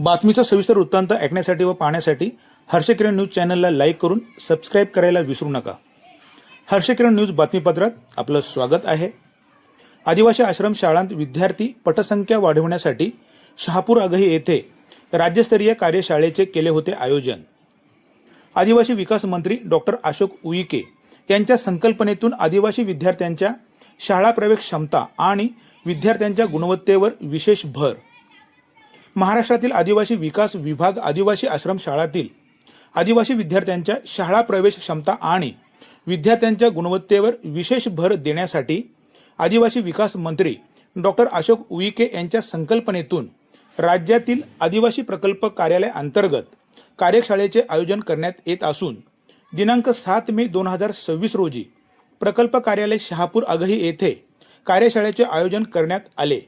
बातमीचा सविस्तर वृत्तांत ऐकण्यासाठी व पाहण्यासाठी हर्षकिरण न्यूज चॅनलला लाईक करून सबस्क्राईब करायला विसरू नका। हर्षकिरण न्यूज बातमीपत्रात आपलं स्वागत आहे। आदिवासी आश्रम शाळांत विद्यार्थी पटसंख्या वाढवण्यासाठी शहापूर आगही येथे राज्यस्तरीय कार्यशाळेचे केले होते आयोजन। आदिवासी विकास मंत्री डॉक्टर अशोक उईके यांच्या संकल्पनेतून आदिवासी विद्यार्थ्यांच्या शाळा प्रवेश क्षमता आणि विद्यार्थ्यांच्या गुणवत्तेवर विशेष भर। महाराष्ट्रातील आदिवासी विकास विभाग आदिवासी आश्रम शाळांतील आदिवासी विद्यार्थ्यांच्या शाळा प्रवेश क्षमता आणि विद्यार्थ्यांच्या गुणवत्तेवर विशेष भर देण्यासाठी आदिवासी विकास मंत्री डॉक्टर अशोक उईके यांच्या संकल्पनेतून राज्यातील आदिवासी प्रकल्प कार्यालय अंतर्गत कार्यशाळेचे आयोजन करण्यात येत असून दिनांक 7 मे 2026 रोजी प्रकल्प कार्यालय शहापूर आगही येथे कार्यशाळेचे आयोजन करण्यात आले।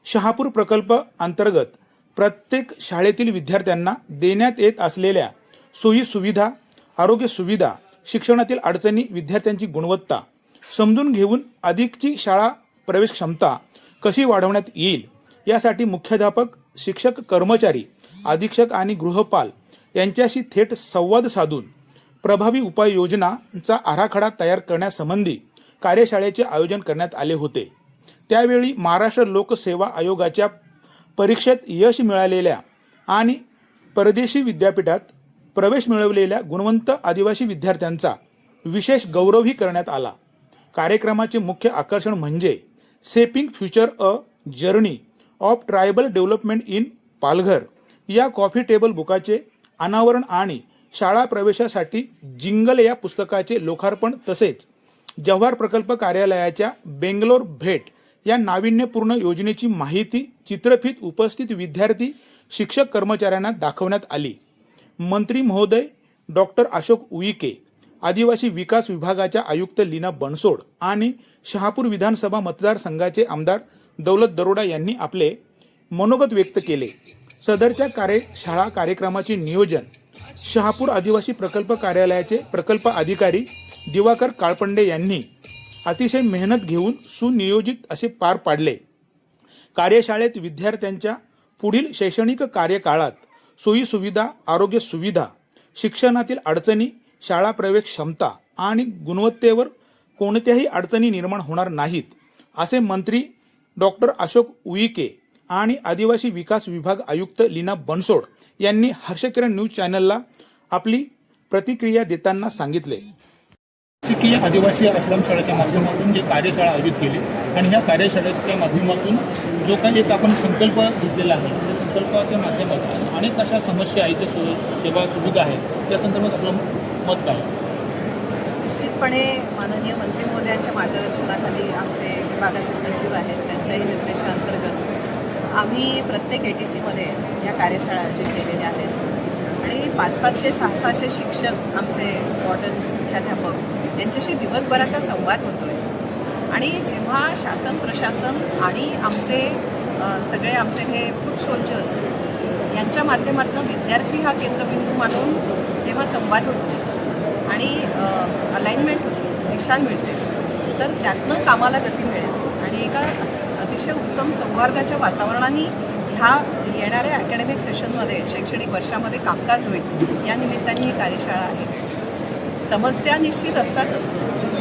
शहापूर प्रकल्प अंतर्गत प्रत्येक शाळेतील विद्यार्थ्यांना देण्यात येत असलेल्या सोयी सुविधा, आरोग्य सुविधा, शिक्षणातील अडचणी, विद्यार्थ्यांची गुणवत्ता समजून घेऊन अधिकची शाळा प्रवेश क्षमता कशी वाढवण्यात येईल यासाठी मुख्याध्यापक, शिक्षक, कर्मचारी, अधीक्षक आणि गृहपाल यांच्याशी थेट संवाद साधून प्रभावी उपाययोजनांचा आराखडा तयार करण्यासंबंधी कार्यशाळेचे आयोजन करण्यात आले होते। त्यावेळी महाराष्ट्र लोकसेवा आयोगाच्या परीक्षेत यश मिळालेल्या आणि परदेशी विद्यापीठात प्रवेश मिळवलेल्या गुणवंत आदिवासी विद्यार्थ्यांचा विशेष गौरवही करण्यात आला। कार्यक्रमाचे मुख्य आकर्षण म्हणजे shaping future a journey of tribal development in Palghar या कॉफी टेबल बुकाचे अनावरण आणि शाळा प्रवेशासाठी जिंगल या पुस्तकाचे लोकार्पण तसेच जव्हार प्रकल्प कार्यालयाच्या बेंगलोर भेट या नाविन्यपूर्ण योजनेची माहिती चित्रफित उपस्थित विद्यार्थी, शिक्षक, कर्मचाऱ्यांना दाखवण्यात आली। मंत्री महोदय डॉक्टर अशोक उईके, आदिवासी विकास विभागाच्या आयुक्त लीना बनसोड आणि शहापूर विधानसभा मतदारसंघाचे आमदार दौलत दरोडा यांनी आपले मनोगत व्यक्त केले। सदरच्या कार्यशाळा कार्यक्रमाचे नियोजन शहापूर आदिवासी प्रकल्प कार्यालयाचे प्रकल्प अधिकारी दिवाकर काळपंडे यांनी अतिशय मेहनत घेऊन सुनियोजित असे पार पाडले। कार्यशाळेत विद्यार्थ्यांच्या पुढील शैक्षणिक कार्यकाळात सोयी सुविधा, आरोग्य सुविधा, शिक्षणातील अडचणी, शाळा प्रवेश क्षमता आणि गुणवत्तेवर कोणत्याही अडचणी निर्माण होणार नाहीत असे मंत्री डॉक्टर अशोक उईके आणि आदिवासी विकास विभाग आयुक्त लीना बनसोड यांनी हर्षकिरण न्यूज चॅनलला आपली प्रतिक्रिया देताना सांगितले। शासकीय आदिवासी आश्रम शाळेच्या माध्यमातून जे कार्यशाळा आयोजित केली आणि ह्या कार्यशाळेच्या माध्यमातून जो काही एक आपण संकल्प घेतलेला आहे त्या संकल्पाच्या माध्यमातून अनेक अशा समस्या आहेत, ज्या सेवा सुविधा आहेत, त्या संदर्भात आपलं मत काय? निश्चितपणे माननीय मंत्री महोदयांच्या मार्गदर्शनाखाली आमचे विभागाचे सचिव आहेत, त्यांच्याही निर्देशांतर्गत आम्ही प्रत्येक ATCमध्ये या कार्यशाळा आयोजित केलेल्या आहेत आणि 500-500, 600 शिक्षक, आमचे वॉर्डन्स, मुख्याध्यापक यांच्याशी दिवसभराचा संवाद होतोय आणि जेव्हा शासन प्रशासन आणि आमचे सगळे आमचे हे फूट सोल्जर्स यांच्या माध्यमातून विद्यार्थी हा केंद्रबिंदू मानून जेव्हा संवाद होतो आणि अलाइनमेंट होते, दिशा मिळते, तर त्यातनं कामाला गती मिळेल आणि एका अतिशय उत्तम सौहार्दाच्या वातावरणाने ह्या येणाऱ्या अकॅडमिक सेशनमध्ये, शैक्षणिक वर्षामध्ये कामकाज होईल या निमित्ताने ही कार्यशाळा आहे। समस्या निश्चित असतातच,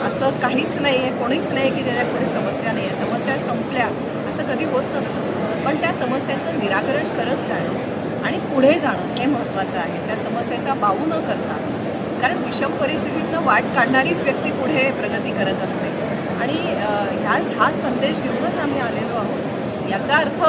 असं काहीच नाही आहे, कोणीच नाही की ज्याच्या पुढे समस्या नाही आहे, समस्या संपल्या असं कधी होत नसतं, पण त्या समस्यांचं निराकरण करत जाणं आणि पुढे जाणं हे महत्त्वाचं आहे। त्या समस्येचा बाऊ न करता, कारण विषम परिस्थितीतनं वाट काढणारीच व्यक्ती पुढे प्रगती करत असते आणि हा संदेश घेऊनच आम्ही आलेलो आहोत। याचा अर्थ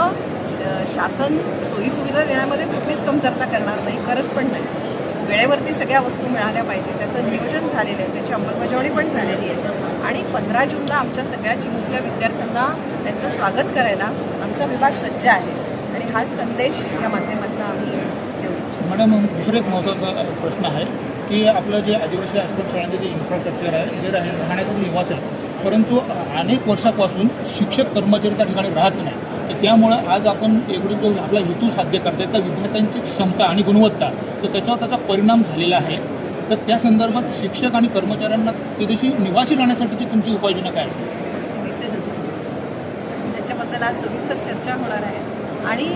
शासन सोयीसुविधा देण्यामध्ये कुठलीच कमतरता करणार नाही, करत पण नाही। वेळेवरती सगळ्या वस्तू मिळाल्या पाहिजे, त्याचं नियोजन झालेलं आहे, त्याची अंमलबजावणी पण झालेली आहे आणि 15 जूनला आमच्या सगळ्या चिमुकल्या विद्यार्थ्यांना त्यांचं स्वागत करायला आमचा विभाग सज्ज आहे आणि हा संदेश या माध्यमातून आम्ही देऊ इच्छितो। मॅडम, दुसरा एक महत्त्वाचा प्रश्न आहे की आपलं जे आदिवासी आश्रम शाळांचे जे इन्फ्रास्ट्रक्चर आहे, जे राहण्याचे जे निवास आहे, परंतु अनेक वर्षापासून शिक्षक कर्मचारी त्या ठिकाणी राहत नाही, तर त्यामुळं आज आपण एवढी जो आपला हेतू साध्य करता येत, तर विद्यार्थ्यांची क्षमता आणि गुणवत्ता, तर त्याच्यावर त्याचा परिणाम झालेला आहे। तर त्या संदर्भात शिक्षक आणि कर्मचाऱ्यांना त्या दिवशी निवासी राहण्यासाठीची तुमची उपाययोजना काय असेल? दिसेलच, त्याच्याबद्दल आज सविस्तर चर्चा होणार आहे आणि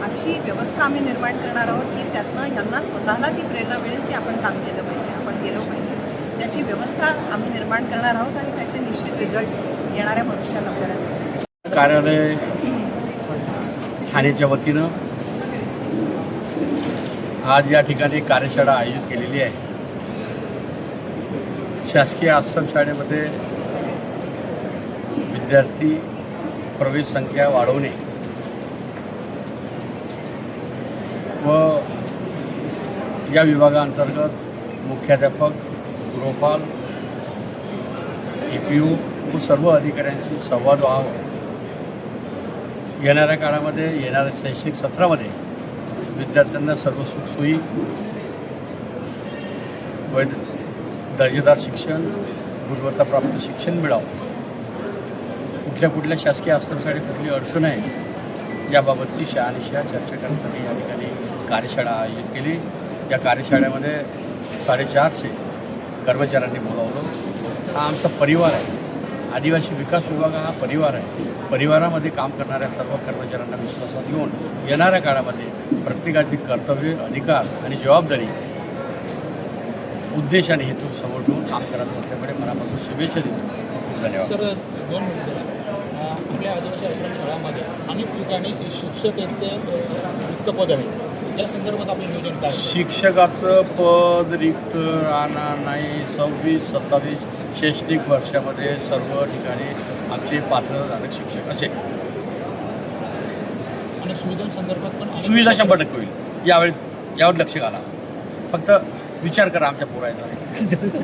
अशी व्यवस्था आम्ही निर्माण करणार आहोत की त्यातनं ह्यांना स्वतःला ती प्रेरणा मिळेल की आपण काम केलं पाहिजे, आपण गेलो पाहिजे. त्याची व्यवस्था आम्ही निर्माण करणार आहोत आणि त्याचे निश्चित रिझल्ट्स येणाऱ्या भविष्यात आपल्याला दिसतील. कार्यालय ठाण्याच्या वतीनं आज या ठिकाणी कार्यशाळा आयोजित केलेली आहे. शासकीय आश्रमशाळेमध्ये विद्यार्थी प्रवेश संख्या वाढवणे व या विभागाअंतर्गत मुख्याध्यापक, गृहपाल, EPO व सर्व अधिकाऱ्यांशी संवाद व्हावा. येणाऱ्या काळामध्ये, येणाऱ्या शैक्षणिक सत्रामध्ये विद्यार्थ्यांना सर्व सुखसोयी व दर्जेदार शिक्षण, गुणवत्ताप्राप्त शिक्षण मिळावं. कुठल्या शासकीय आश्रमशाळेत कुठली अडचण आहे याबाबतची शहानिशा चर्चा करण्यासाठी या ठिकाणी कार्यशाळा आयोजित केली. या कार्यशाळेमध्ये 450 कर्मचाऱ्यांनी बोलावलं. हा आमचा परिवार आहे. आदिवासी विकास विभाग हा परिवार आहे. परिवारामध्ये काम करणाऱ्या सर्व कर्मचाऱ्यांना विश्वासात घेऊन येणाऱ्या काळामध्ये प्रत्येकाची कर्तव्य, अधिकार आणि जबाबदारी, उद्देश आणि हेतू समोर ठेवून काम करायचं असल्यामुळे मनापासून शुभेच्छा देतो. धन्यवाद. सर, 2 मिनिटं. आपल्या आदिवासी आश्रमशाळामध्ये अनेक ठिकाणी शिक्षकेचे रिक्त पद आहे. त्या संदर्भात आपलं नियोजन काय? शिक्षकाचं पद रिक्त राहणार नाही. 26-27 शैक्षणिक वर्षामध्ये सर्व ठिकाणी आमचे पात्रधारक शिक्षक असेल. आणि सुविधांसंदर्भात पण सुविधा 100% होईल. यावर लक्ष घाला. फक्त विचार करा आमच्या पोरायचा.